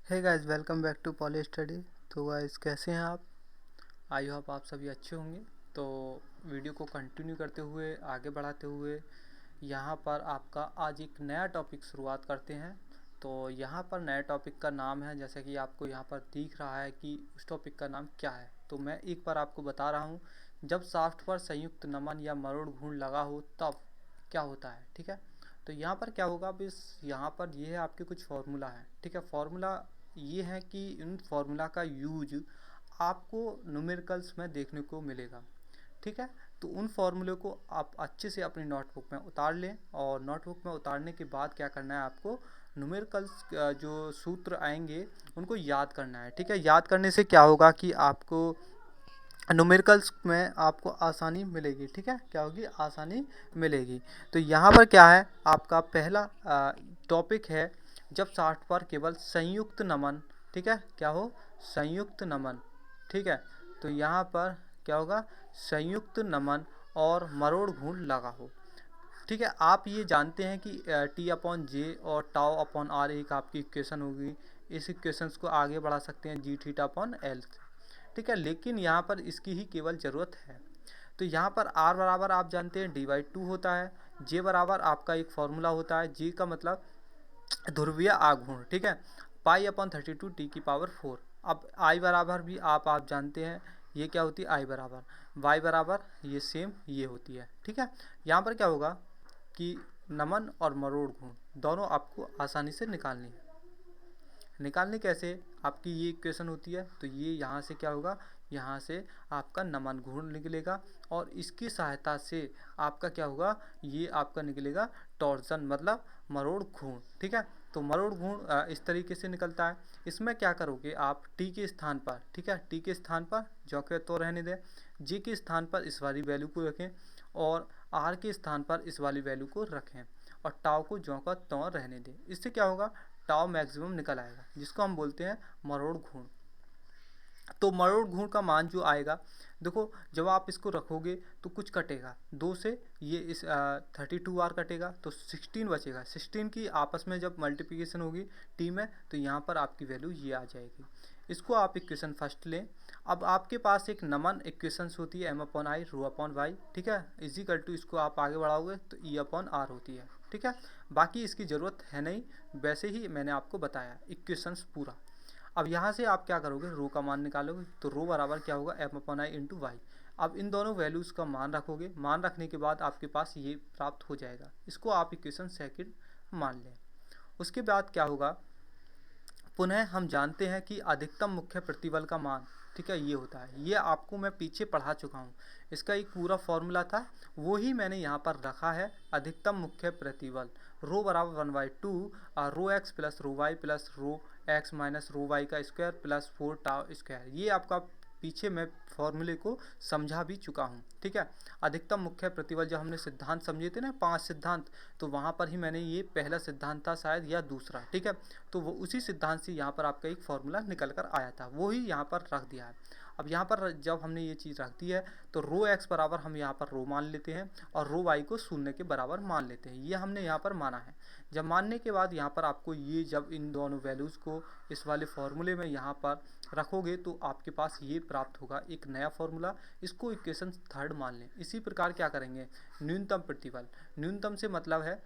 Hey guys, welcome back to Poly Study. तो guys, कैसे हैं आप? आई होप आप सभी अच्छे होंगे। तो वीडियो को कंटिन्यू करते हुए आगे बढ़ाते हुए यहाँ पर आपका आज एक नया टॉपिक शुरुआत करते हैं। तो यहाँ पर नए टॉपिक का नाम है, जैसे कि आपको यहाँ पर दिख रहा है कि उस टॉपिक का नाम क्या है। तो मैं एक बार आपको बता रहा हूँ, जब शाफ्ट पर संयुक्त नमन या मरोड़ घूर्ण लगा हो तब क्या होता है। ठीक है, तो यहाँ पर क्या होगा, अब इस यहाँ पर ये है आपके कुछ फार्मूला है। ठीक है, फार्मूला ये है कि इन फार्मूला का यूज आपको न्यूमेरिकल्स में देखने को मिलेगा। ठीक है, तो उन फार्मूले को आप अच्छे से अपनी नोटबुक में उतार लें, और नोटबुक में उतारने के बाद क्या करना है, आपको न्यूमेरिकल्स जो सूत्र आएंगे उनको याद करना है। ठीक है, याद करने से क्या होगा कि आपको न्यूमेरिकल्स में आपको आसानी मिलेगी। ठीक है, क्या होगी, आसानी मिलेगी। तो यहाँ पर क्या है, आपका पहला टॉपिक है, जब शाफ्ट पर केवल संयुक्त नमन, ठीक है, क्या हो, संयुक्त नमन। ठीक है, तो यहाँ पर क्या होगा, संयुक्त नमन और मरोड़ घूर्ण लगा हो। ठीक है, आप ये जानते हैं कि टी अपॉन जे और टाउ अपॉन आर एक आपकी इक्वेशन होगी। इस इक्वेशंस को आगे बढ़ा सकते हैं जी थीटा अपॉन एल। ठीक है, लेकिन यहाँ पर इसकी ही केवल ज़रूरत है। तो यहाँ पर आर बराबर आप जानते हैं डी/2 होता है। जे बराबर आपका एक फॉर्मूला होता है, जे का मतलब ध्रुवीय आघूर्ण। ठीक है, पाई अपॉन 32 टी की पावर 4। अब आई बराबर भी आप जानते हैं, ये क्या होती है, आई बराबर वाई बराबर ये सेम ये होती है। ठीक है, यहाँ पर क्या होगा कि नमन और मरोड़ घूर्ण दोनों आपको आसानी से निकालनी है। निकालने कैसे, आपकी ये इक्वेशन होती है, तो ये यहाँ से क्या होगा, यहाँ से आपका नमन घूर्ण निकलेगा, और इसकी सहायता से आपका क्या होगा, ये आपका निकलेगा टॉर्जन मतलब मरोड़ घूर्ण। ठीक है, तो मरोड़ घूर्ण इस तरीके से निकलता है। इसमें क्या करोगे आप, टी के स्थान पर, ठीक है, टी के स्थान पर जो के तो रहने दें, जे के स्थान पर इस वाली वैल्यू को रखें, और आर के स्थान पर इस वाली वैल्यू को रखें, और टाव को जो का त्यों रहने दें। इससे क्या होगा, टाव मैक्सिमम निकल आएगा, जिसको हम बोलते हैं मरोड़ घूर्ण। तो मरोड़ घूर्ण का मान जो आएगा, देखो जब आप इसको रखोगे तो कुछ कटेगा, 2 से ये इस 32 आर कटेगा, तो 16 बचेगा। 16 की आपस में जब मल्टीप्लिकेशन होगी टी में, तो यहाँ पर आपकी वैल्यू ये आ जाएगी। इसको आप इक्वेशन फर्स्ट लें। अब आपके पास एक नमन इक्वेशंस होती है, M upon I rho upon Y. ठीक है, इजिकल टू इसको आप आगे बढ़ाओगे तो ई अपॉन आर होती है। ठीक है, बाकी इसकी ज़रूरत है नहीं, वैसे ही मैंने आपको बताया इक्वेशंस पूरा। अब यहाँ से आप क्या करोगे, रो का मान निकालोगे, तो रो बराबर क्या होगा, M upon I into Y. अब इन दोनों वैल्यूज़ का मान रखोगे, मान रखने के बाद आपके पास ये प्राप्त हो जाएगा। इसको आप इक्वेशन सेकंड मान लें। उसके बाद क्या होगा, पुनः हम जानते हैं कि अधिकतम मुख्य प्रतिबल का मान, ठीक है, ये होता है। ये आपको मैं पीछे पढ़ा चुका हूँ, इसका एक पूरा फॉर्मूला था, वो ही मैंने यहाँ पर रखा है। अधिकतम मुख्य प्रतिबल रो बराबर 1/2 rho x plus rho y plus rho x minus rho y का स्क्वायर प्लस 4 टाउ स्क्वायर। ये आपका पीछे मैं फॉर्मूले को समझा भी चुका हूँ। ठीक है, अधिकतम मुख्य प्रतिबल जब हमने सिद्धांत समझे थे ना, 5 सिद्धांत, तो वहाँ पर ही मैंने ये पहला सिद्धांत था शायद या दूसरा। ठीक है, तो वो उसी सिद्धांत से यहाँ पर आपका एक फॉर्मूला निकल कर आया था, वो ही यहाँ पर रख दिया है। अब यहाँ पर जब हमने ये चीज़ रख दी है, तो रो एक्स बराबर हम यहाँ पर रो मान लेते हैं, और रो वाई को 0 के बराबर मान लेते हैं। ये हमने यहाँ पर माना है। जब मानने के बाद यहाँ पर आपको ये, जब इन दोनों वैल्यूज़ को इस वाले फॉर्मूले में यहाँ पर रखोगे, तो आपके पास ये प्राप्त होगा एक नया फॉर्मूला। इसको इक्वेशन थर्ड मान लें। इसी प्रकार क्या करेंगे, न्यूनतम प्रतिबल, न्यूनतम से मतलब है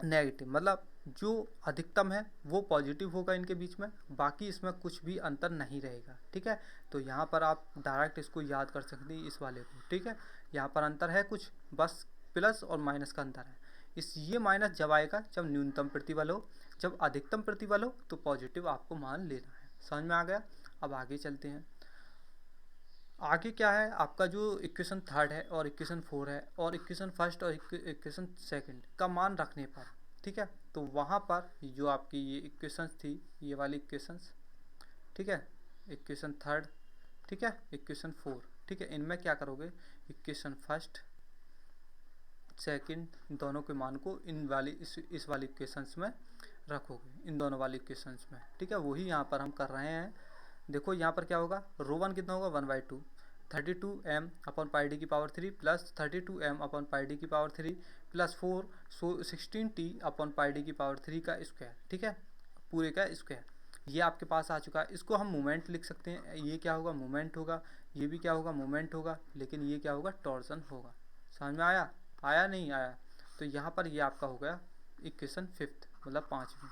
नेगेटिव, मतलब जो अधिकतम है वो पॉजिटिव होगा इनके बीच में, बाकी इसमें कुछ भी अंतर नहीं रहेगा। ठीक है, तो यहाँ पर आप डायरेक्ट इसको याद कर सकते हैं इस वाले को। ठीक है, यहाँ पर अंतर है कुछ, बस प्लस और माइनस का अंतर है। इस ये माइनस जब आएगा जब न्यूनतम प्रतिबल हो, जब अधिकतम प्रतिबल हो तो पॉजिटिव आपको मान लेना है। समझ में आ गया? अब आगे चलते हैं। आगे क्या है, आपका जो इक्वेशन थर्ड है और इक्वेशन फोर है, और इक्वेशन फर्स्ट और इक्वेशन सेकंड का मान रखने पर, ठीक है, तो वहाँ पर जो आपकी ये इक्वेशंस थी, ये वाली इक्वेशंस, ठीक है, इक्वेशन थर्ड, ठीक है, इक्वेशन फोर, ठीक है, इनमें क्या करोगे, इक्वेशन फर्स्ट सेकंड दोनों के मान को इन वाली इस वाली इक्वेशंस में रखोगे, इन दोनों वाली इक्वेशंस में। ठीक है, वही यहाँ पर हम कर रहे हैं। देखो यहाँ पर क्या होगा, रो वन कितना होगा, 1/2 32m अपॉन पाई डी की power 3 plus 32m upon pi D की power 3 plus 4 16t upon pi D की पावर 3 का स्क्वायर। ठीक है, पूरे का स्क्वायर। ये आपके पास आ चुका है। इसको हम मोमेंट लिख सकते हैं, ये क्या होगा, मोमेंट होगा, ये भी क्या होगा, मोमेंट होगा, लेकिन ये क्या होगा, टॉर्सन होगा। समझ में आया, आया नहीं आया? तो यहाँ पर ये आपका हो गया इक्वेशन 5th, मतलब 5वीं।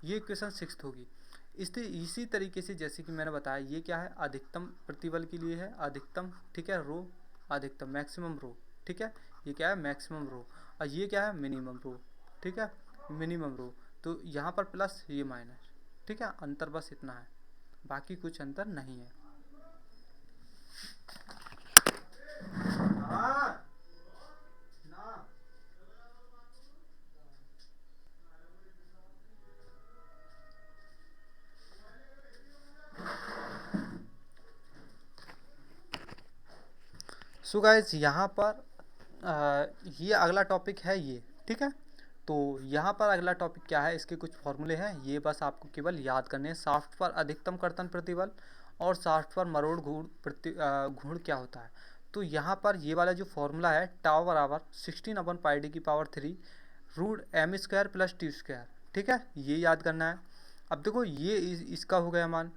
ये इक्वेशन 6th होगी। इसी तरीके से जैसे कि मैंने बताया, ये क्या है, अधिकतम प्रतिबल के लिए है, अधिकतम, ठीक है, रो, अधिकतम मैक्सिमम रो, ठीक है, ये क्या है, मैक्सिमम रो, और ये क्या है, मिनिमम रो, ठीक है, मिनिमम रो। तो यहाँ पर प्लस, ये माइनस, ठीक है, अंतर बस इतना है, बाकी कुछ अंतर नहीं है। सो गाइस, यहाँ पर ये अगला टॉपिक है ये, ठीक है। तो यहाँ पर अगला टॉपिक क्या है, इसके कुछ फॉर्मूले हैं, ये बस आपको केवल याद करने हैं। शाफ्ट पर अधिकतम कर्तन प्रतिबल और शाफ्ट पर मरोड़ घूर्ण क्या होता है। तो यहाँ पर ये वाला जो फॉर्मूला है, टाउ बराबर 16/πd⁻³ root m² plus t², ठीक है, ये याद करना है। अब देखो, ये इसका हो गया मान,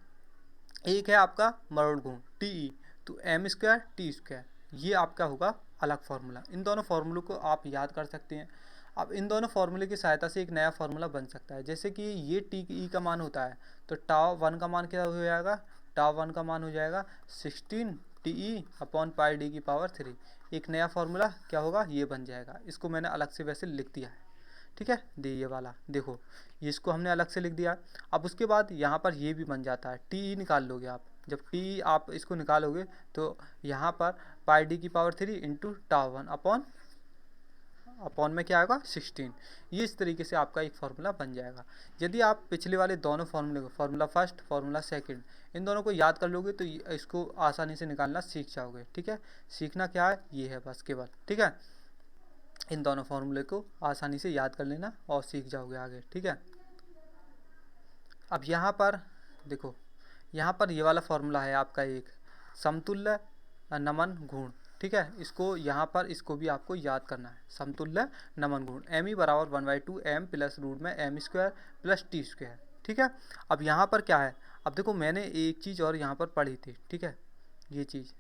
एक है आपका मरोड़ घूर्ण टी, तो m² t², ये आपका होगा अलग फार्मूला। इन दोनों फार्मूलों को आप याद कर सकते हैं। अब इन दोनों फार्मूले की सहायता से एक नया फार्मूला बन सकता है। जैसे कि ये टी ई का मान होता है, तो टाव 1 का मान क्या हो जाएगा, टाव 1 का मान हो जाएगा 16 TE/πd⁻³ एक नया फार्मूला क्या होगा, ये बन जाएगा। इसको मैंने अलग से वैसे लिख दिया है, ठीक है, ये वाला देखो, ये इसको हमने अलग से लिख दिया। अब उसके बाद यहाँ पर ये भी बन जाता है, टी निकाल लोगे आप, जब टी आप इसको निकालोगे तो यहाँ पर πd⁻³ इंटू टाव 1 अपॉन में क्या आएगा, 16। ये इस तरीके से आपका एक फार्मूला बन जाएगा। यदि आप पिछले वाले दोनों फार्मूले को, फार्मूला फर्स्ट, फार्मूला सेकंड, इन दोनों को याद कर लोगे तो इसको आसानी से निकालना सीख जाओगे, ठीक है। सीखना क्या है, ये है बस केवल, ठीक है। इन दोनों फार्मूले को आसानी से याद कर लेना और सीख जाओगे आगे, ठीक है। अब यहाँ पर देखो, यहाँ पर ये वाला फॉर्मूला है आपका एक समतुल्य नमन घूर्ण, ठीक है। इसको यहाँ पर इसको भी आपको याद करना है, समतुल्य नमन घूर्ण एम ई बराबर 1/2 m प्लस रूट में m² प्लस t², ठीक है। अब यहाँ पर क्या है, अब देखो मैंने एक चीज़ और यहाँ पर पढ़ी थी, ठीक है, ये चीज़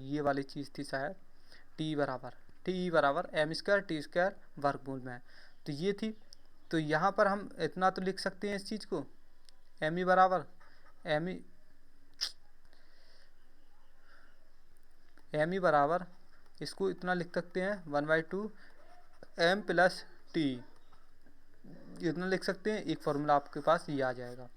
ये वाली चीज़ थी शायद, टी बराबर m² t² वर्गमूल में, तो ये थी। तो यहाँ पर हम इतना तो लिख सकते हैं इस चीज़ को, एम ई बराबर इसको इतना लिख सकते हैं 1/2 m प्लस टी, इतना लिख सकते हैं। एक फार्मूला आपके पास ये आ जाएगा।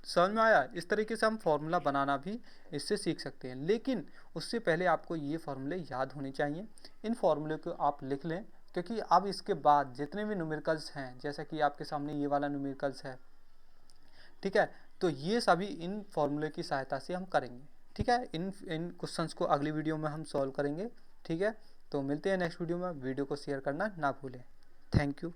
समझ में आया? इस तरीके से हम फार्मूला बनाना भी इससे सीख सकते हैं, लेकिन उससे पहले आपको ये फार्मूले याद होने चाहिए। इन फार्मूले को आप लिख लें, क्योंकि अब इसके बाद जितने भी न्यूमेरिकल्स हैं, जैसा कि आपके सामने ये वाला न्यूमेरिकल्स है, ठीक है, तो ये सभी इन फार्मूले की सहायता से हम करेंगे, ठीक है। इन क्वेश्चंस को अगली वीडियो में हम सॉल्व करेंगे, ठीक है। तो मिलते हैं नेक्स्ट वीडियो में। वीडियो को शेयर करना ना भूलें। Thank you.